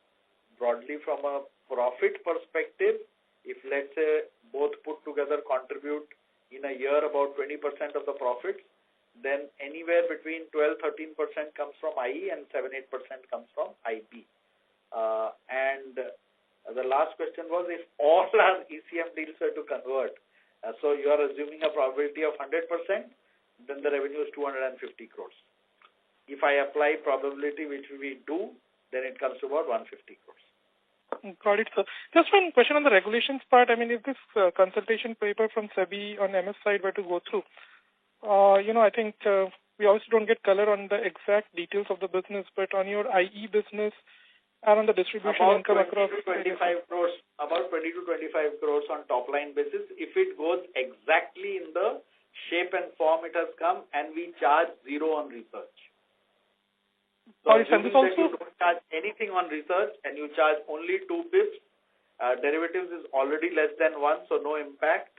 B: profit perspective, if let's say both put together contribute in a year about 20% of the profits, then anywhere between 12-13% comes from IE and 7-8% comes from IB. And the last question was if all our ECM deals were to convert. So you are assuming a probability of 100%, then the revenue is 250 crores. If I apply probability, which we do, then it comes to about 150 crores.
F: Got it, sir. Just one question on the regulations part. I mean, if this consultation paper from SEBI on MS side were to go through, I think we also don't get color on the exact details of the business, but on your IE business and on the distribution
B: about
F: income
B: 20
F: across
B: to 25 crores, about 20 to 25 crores on top line basis. If it goes exactly in the shape and form it has come, and we charge zero on research. So assuming that you don't charge anything on research and you charge only 2 bips, derivatives is already less than 1, so no impact.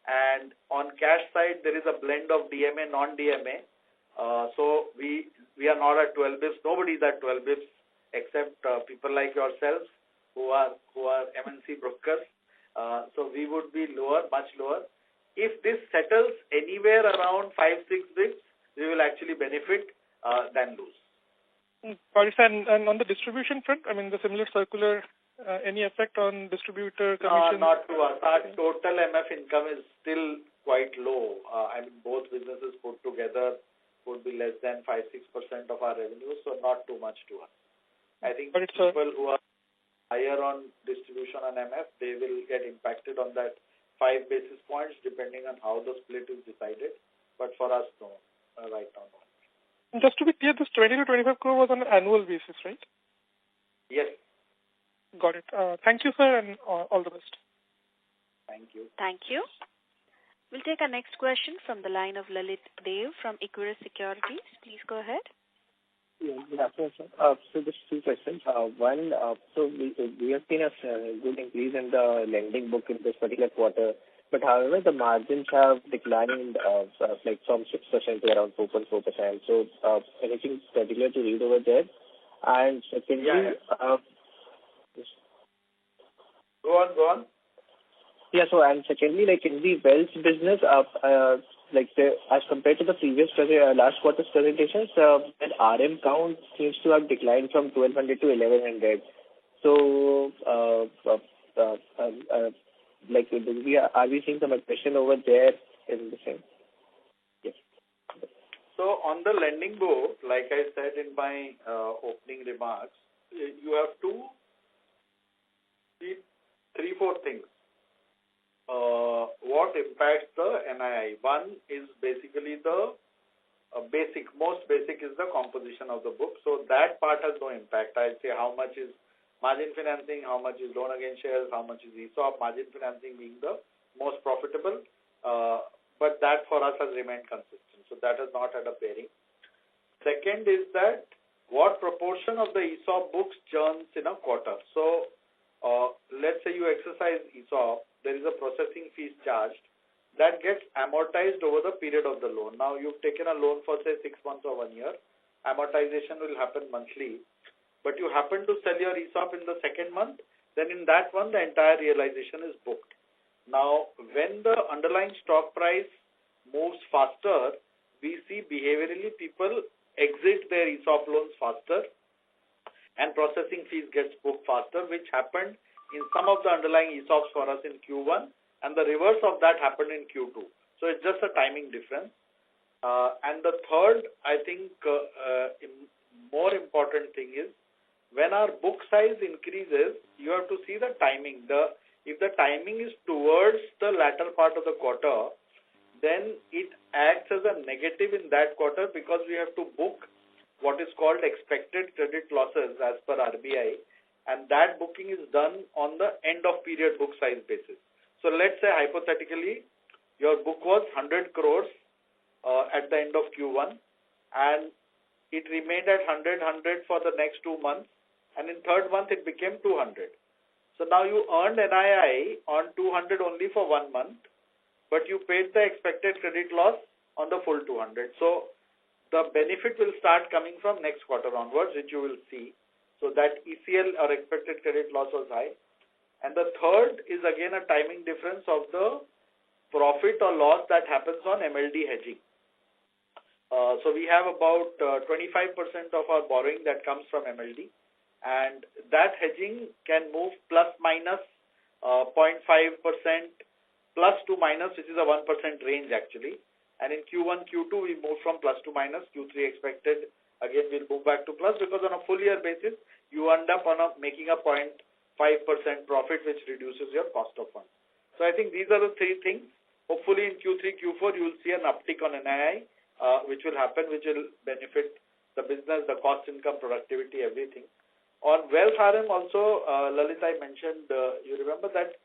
B: And on cash side, there is a blend of DMA, non-DMA. So we are not at 12 bips. Nobody is at 12 bips except people like yourselves who are MNC brokers. So we would be lower, much lower. If this settles anywhere around 5-6 bips, we will actually benefit than lose.
F: And on the distribution front, I mean, the similar circular, any effect on distributor commission?
B: Not to us. Our total MF income is still quite low. I mean, both businesses put together would be less than 5-6% of our revenue, so not too much to us. I think people who are higher on distribution and MF, they will get impacted on that 5 basis points depending on how the split is decided. But for us, no. Right now, no.
F: Just to be clear, this 20 to 25 crore was on an annual basis, right?
B: Yes.
F: Got it. Thank you, sir, and all the best.
B: Thank you.
A: Thank you. We'll take our next question from the line of Lalit Dev from Equirus Securities. Please go ahead.
G: Yeah, good afternoon, sir. So just 2 questions. One, so we have seen a good increase in the lending book in this particular quarter, but however, the margins have declined like from 6% to around 4.4%. So anything particular to read over there? And secondly,
B: Go on.
G: Yeah, so and secondly, like in the wealth business, as compared to the previous last quarter's presentations, that RM count seems to have declined from 1,200 to 1,100. So, are we seeing some aggression over there in the same? Yes.
B: So on the lending book, like I said in my opening remarks, you have to see 3-4 things. What impacts the NII? One is basically the most basic is the composition of the book. So that part has no impact. I'd say how much is margin financing, how much is loan against shares, how much is ESOP, margin financing being the most profitable. But that for us has remained consistent. So that has not had a bearing. Second is that what proportion of the ESOP books churns in a quarter. So let's say you exercise ESOP, there is a processing fees charged that gets amortized over the period of the loan. Now you've taken a loan for say 6 months or 1 year, amortization will happen monthly, but you happen to sell your ESOP in the second month, then in that one the entire realization is booked. Now when the underlying stock price moves faster, we see behaviorally people exit their ESOP loans faster and processing fees gets booked faster, which happened in some of the underlying ESOPs for us in Q1, and the reverse of that happened in Q2. So it's just a timing difference. And the third, I think, more important thing is when our book size increases, you have to see the timing. If the timing is towards the latter part of the quarter, then it acts as a negative in that quarter because we have to book what is called expected credit losses as per RBI, and that booking is done on the end of period book size basis. So let's say hypothetically your book was 100 crores at the end of Q1 and it remained at 100 for the next 2 months, and in third month it became 200. So now you earned NII on 200 only for 1 month, but you paid the expected credit loss on the full 200. So the benefit will start coming from next quarter onwards, which you will see. So that ECL or expected credit loss was high. And the third is again a timing difference of the profit or loss that happens on MLD hedging. So we have about 25% of our borrowing that comes from MLD, and that hedging can move plus minus 0.5%, plus to minus, which is a 1% range actually. And in Q1, Q2, we moved from plus to minus. Q3 expected, again, we'll move back to plus because on a full year basis, you end up on making a 0.5% profit, which reduces your cost of funds. So I think these are the three things. Hopefully in Q3, Q4, you will see an uptick on NII, which will happen, which will benefit the business, the cost income, productivity, everything. On wealth RM also, Lalit, I mentioned, you remember that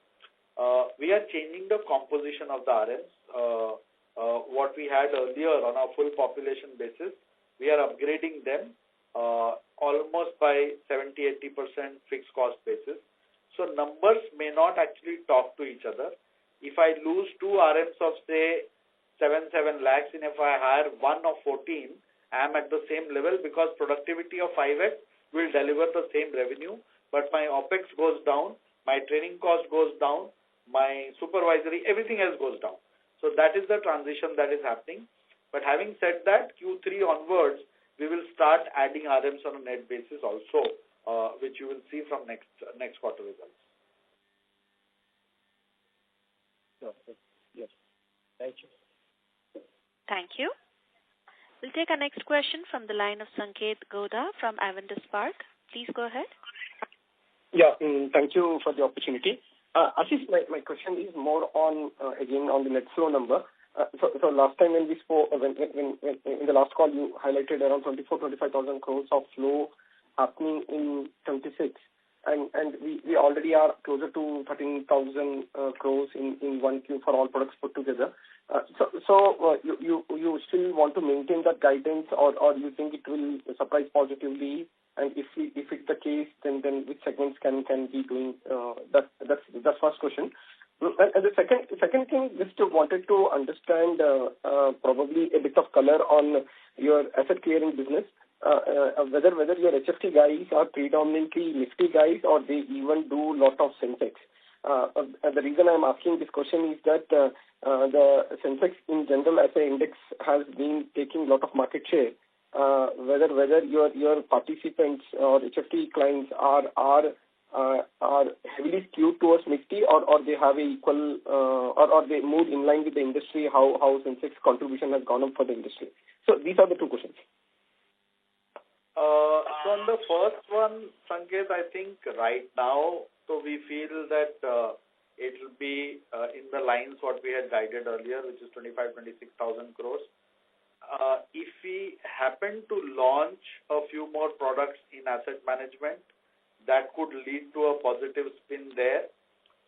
B: we are changing the composition of the RMs. What we had earlier on our full population basis, we are upgrading them almost by 70-80% fixed cost basis. So numbers may not actually talk to each other. If I lose 2 RMs of say 7 lakhs, and if I hire 1 of 14, I am at the same level because productivity of 5x will deliver the same revenue, but my OPEX goes down, my training cost goes down, my supervisory, everything else goes down. So that is the transition that is happening. But having said that, Q3 onwards, we will start adding RMs on a net basis also, which you will see from next quarter results.
G: Yes. Thank you.
A: Thank you. We'll take our next question from the line of Sanket Godha from Avendus Spark. Please go ahead.
E: Yeah, thank you for the opportunity. Ashish, my question is more on, again, on the net flow number. So last time when we spoke, when in the last call, you highlighted around 25,000 crores of flow happening in 26. And we already are closer to 13,000 crores in 1Q for all products put together. So you still want to maintain that guidance, or you think it will surprise positively? And if it's the case, then which segments can be doing? That's first question. And the second thing, just wanted to understand probably a bit of color on your asset clearing business. Whether your HFT guys are predominantly Nifty guys or they even do lot of Sensex. The reason I'm asking this question is that the Sensex in general as an index has been taking a lot of market share. Whether your participants or HFT clients are heavily skewed towards Nifty or they have a equal or they move in line with the industry, how Sensex contribution has gone up for the industry. So these are the two questions.
B: So on the first one, Sanket, I think right now, so we feel that it will be in the lines what we had guided earlier, which is 25,000-26,000 crores. If we happen to launch a few more products in asset management, that could lead to a positive spin there,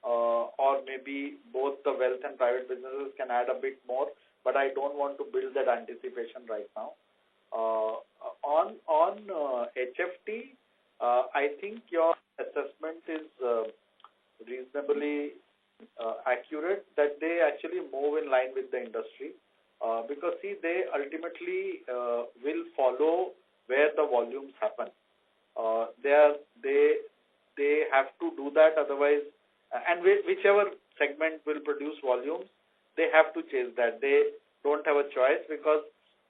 B: or maybe both the wealth and private businesses can add a bit more, but I don't want to build that anticipation right now. On HFT, I think your assessment is reasonably accurate, that they actually move in line with the industry, because see, they ultimately will follow where the volumes happen. They have to do that, otherwise, and whichever segment will produce volumes, they have to chase that. They don't have a choice, because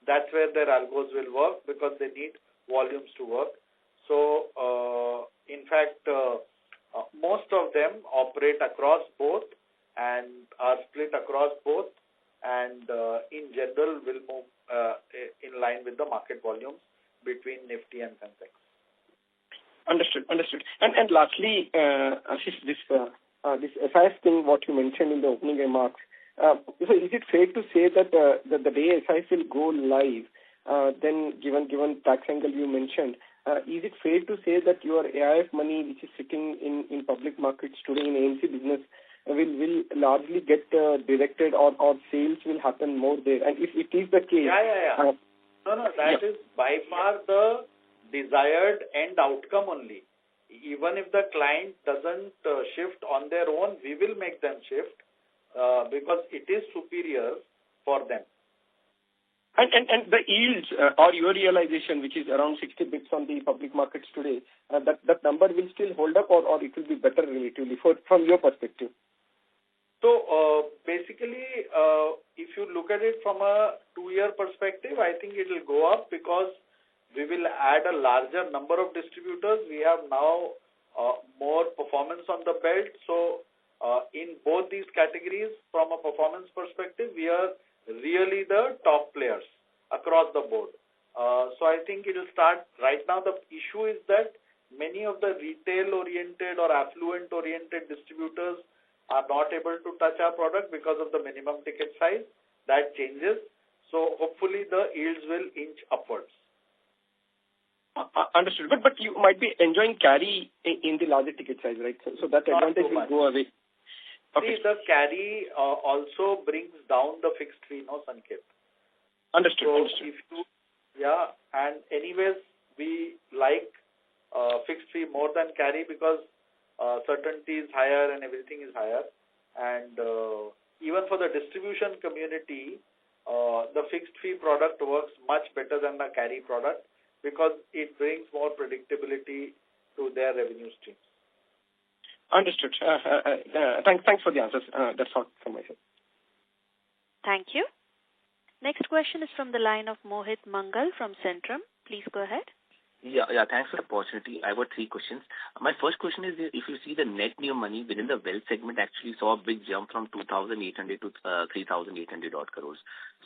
B: that's where their algos will work, because they need volumes to work. So, in fact, most of them operate across both and are split across both, and in general will move in line with the market volumes between Nifty and Sensex.
H: Understood. And lastly, Ashish, this SIS thing, what you mentioned in the opening remarks, so is it fair to say that the day SIS will go live, then given tax angle you mentioned, is it fair to say that your AIF money, which is sitting in public markets today in AMC business, will largely get directed, or sales will happen more there? And if it is the case...
B: Yeah. That is by far the desired end outcome only. Even if the client doesn't shift on their own, we will make them shift, because it is superior for them.
H: And the yields or your realization, which is around 60 bits on the public markets today, that number will still hold up, or it will be better relatively from your perspective?
B: So basically, if you look at it from a 2-year perspective, I think it will go up, because we will add a larger number of distributors. We have now more performance on the belt. So in both these categories, from a performance perspective, we are really the top players across the board. So I think it will start. Right now, the issue is that many of the retail-oriented or affluent-oriented distributors are not able to touch our product because of the minimum ticket size. That changes. So hopefully the yields will inch upwards.
H: Understood. But you might be enjoying carry in the larger ticket size, right? So that advantage will go away.
B: Okay. See, the carry also brings down the fixed fee, no, Sanket?
H: Understood.
B: And anyways, we like fixed fee more than carry, because certainty is higher and everything is higher. And even for the distribution community, the fixed fee product works much better than the carry product, because it brings more predictability to their revenue streams.
H: Understood. Thanks for the answers. That's all from my side.
A: Thank you. Next question is from the line of Mohit Mangal from Centrum. Please go ahead.
I: Yeah. Thanks for the opportunity. I've got 3 questions. My first question is, if you see the net new money within the wealth segment actually saw a big jump from 2,800 to 3,800 odd crores.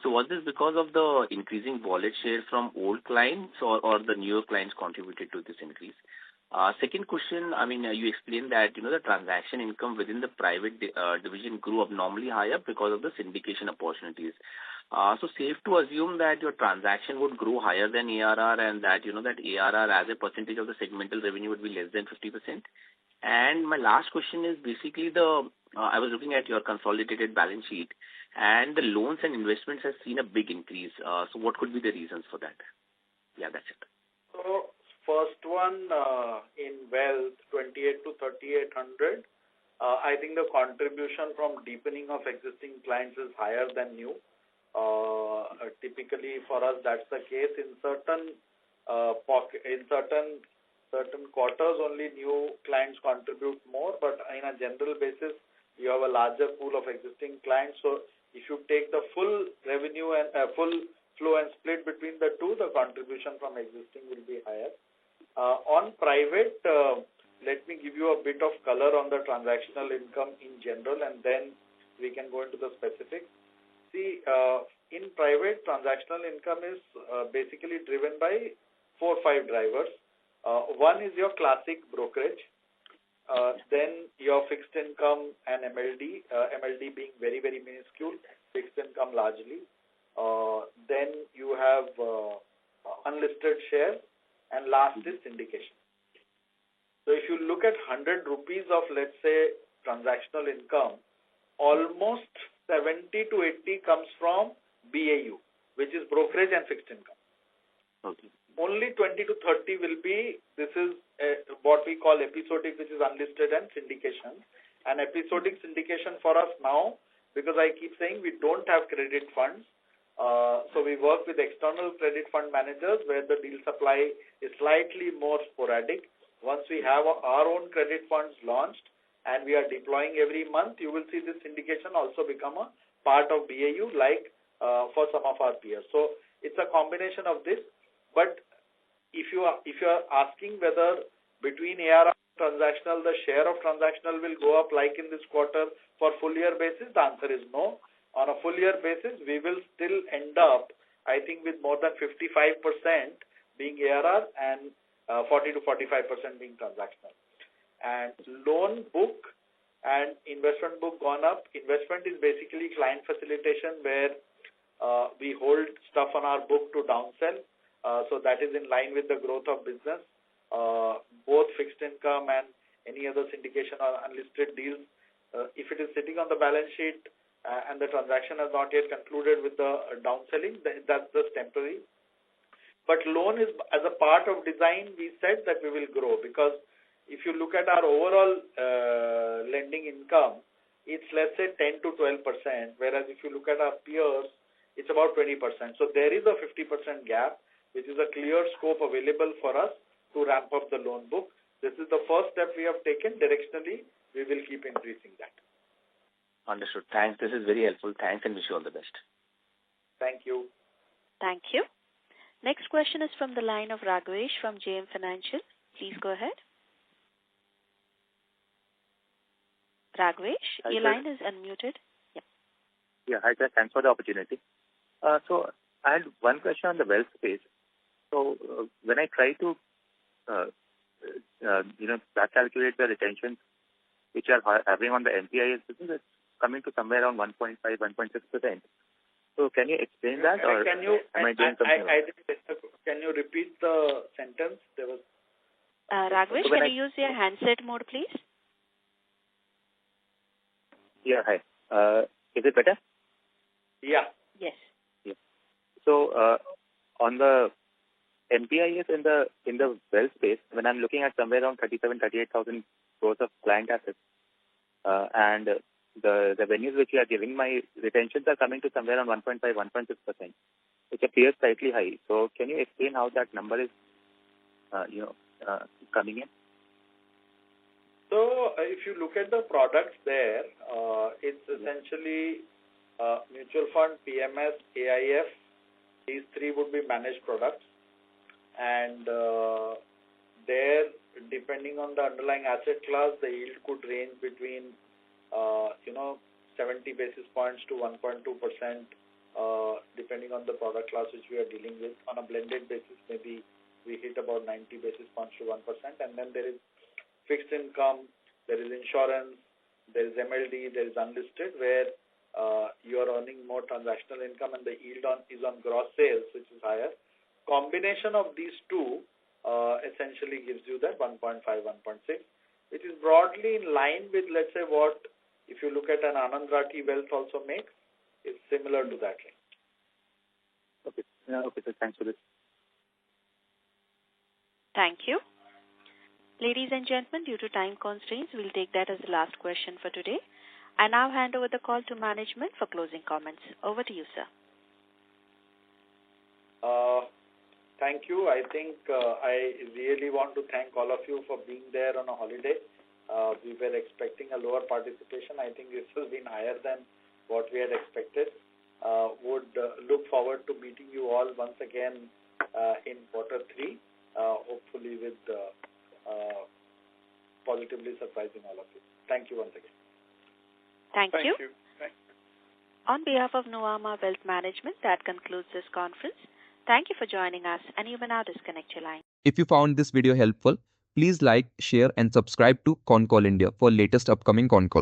I: So was this because of the increasing wallet share from old clients, or the newer clients contributed to this increase? Second question, you explained that, the transaction income within the private division grew abnormally higher because of the syndication opportunities. So safe to assume that your transaction would grow higher than ARR, and that, that ARR as a percentage of the segmental revenue would be less than 50%. And my last question is basically I was looking at your consolidated balance sheet, and the loans and investments has seen a big increase. So what could be the reasons for that? Yeah, that's it.
B: So first one, in wealth, 28 to 3,800. I think the contribution from deepening of existing clients is higher than new. Typically for us, that's the case. In certain certain quarters, only new clients contribute more, but in a general basis, you have a larger pool of existing clients. So if you take the full revenue and full flow and split between the two, the contribution from existing will be higher. On private, let me give you a bit of color on the transactional income in general, and then we can go into the specifics. See, in private, transactional income is basically driven by 4 or 5 drivers. One is your classic brokerage, then your fixed income and MLD, MLD being very, very minuscule, fixed income largely. Then you have unlisted shares, and last is syndication. So if you look at 100 rupees of, let's say, transactional income, almost 70 to 80 comes from BAU, which is brokerage and fixed income.
I: Okay.
B: Only 20 to 30 will be, this is what we call episodic, which is unlisted, and syndication. And episodic syndication for us now, because I keep saying we don't have credit funds, so we work with external credit fund managers where the deal supply is slightly more sporadic. Once we have our own credit funds launched and we are deploying every month, you will see this syndication also become a part of BAU like for some of our peers. So it's a combination of this. But if you are asking whether between ARR and transactional, the share of transactional will go up like in this quarter for full year basis, the answer is no. On a full year basis, we will still end up, I think, with more than 55% being ARR and 40 to 45% being transactional. And loan book and investment book gone up. Investment is basically client facilitation where we hold stuff on our book to downsell. So that is in line with the growth of business. Both fixed income and any other syndication or unlisted deals, if it is sitting on the balance sheet and the transaction has not yet concluded with the downselling, that's just temporary. But loan is, as a part of design, we said that we will grow, because if you look at our overall lending income, it's let's say 10 to 12%, whereas if you look at our peers, it's about 20%. So there is a 50% gap, which is a clear scope available for us to ramp up the loan book. This is the first step we have taken. Directionally, we will keep increasing that.
I: Understood. Thanks. This is very helpful. Thanks, and wish you all the best.
B: Thank you.
A: Thank you. Next question is from the line of Raghavesh from JM Financial. Please go ahead. Raghavesh, your line is unmuted.
J: Yeah, hi sir. Thanks for the opportunity. So I had one question on the wealth space. So when I try to, back calculate the retention which are having on the MPIS business, it's coming to somewhere around 1.5, 1.6%. So can you explain that, or am I doing something wrong?
B: Can you repeat the sentence? There was.
A: Raghavesh, can you use your handset mode, please?
J: Yeah, hi. Is it better?
B: Yeah.
A: Yes.
J: Yeah. So on the MPIS in the wealth space, when I'm looking at somewhere around 38,000 crores of client assets, and the revenues which you are giving, my retentions are coming to somewhere around 1.5, 1.6%, which appears slightly high. So can you explain how that number is, coming in?
B: So if you look at the products there, it's essentially mutual fund, PMS, AIF. These three would be managed products. And there, depending on the underlying asset class, the yield could range between 70 basis points to 1.2%, depending on the product class which we are dealing with. On a blended basis, maybe we hit about 90 basis points to 1%. And then there is fixed income, there is insurance, there is MLD, there is unlisted, where you are earning more transactional income and the yield is on gross sales, which is higher. Combination of these two essentially gives you that 1.5, 1.6, which is broadly in line with, let's say, what, if you look at an Anand Rathi Wealth also makes, it's similar to that range.
J: Okay. Okay, sir. Thanks for this.
A: Thank you. Ladies and gentlemen, due to time constraints, we'll take that as the last question for today. I now hand over the call to management for closing comments. Over to you, sir.
B: Thank you. I think I really want to thank all of you for being there on a holiday. We were expecting a lower participation. I think this has been higher than what we had expected. Would look forward to meeting you all once again in quarter 3, hopefully with positively surprising all of you. Thank you once again.
A: Thank you.
C: Thank you.
A: On behalf of Nuvama Wealth Management, that concludes this conference. Thank you for joining us, and you may now disconnect your line.
K: If you found this video helpful, please like, share and subscribe to Concall India for latest upcoming Concall.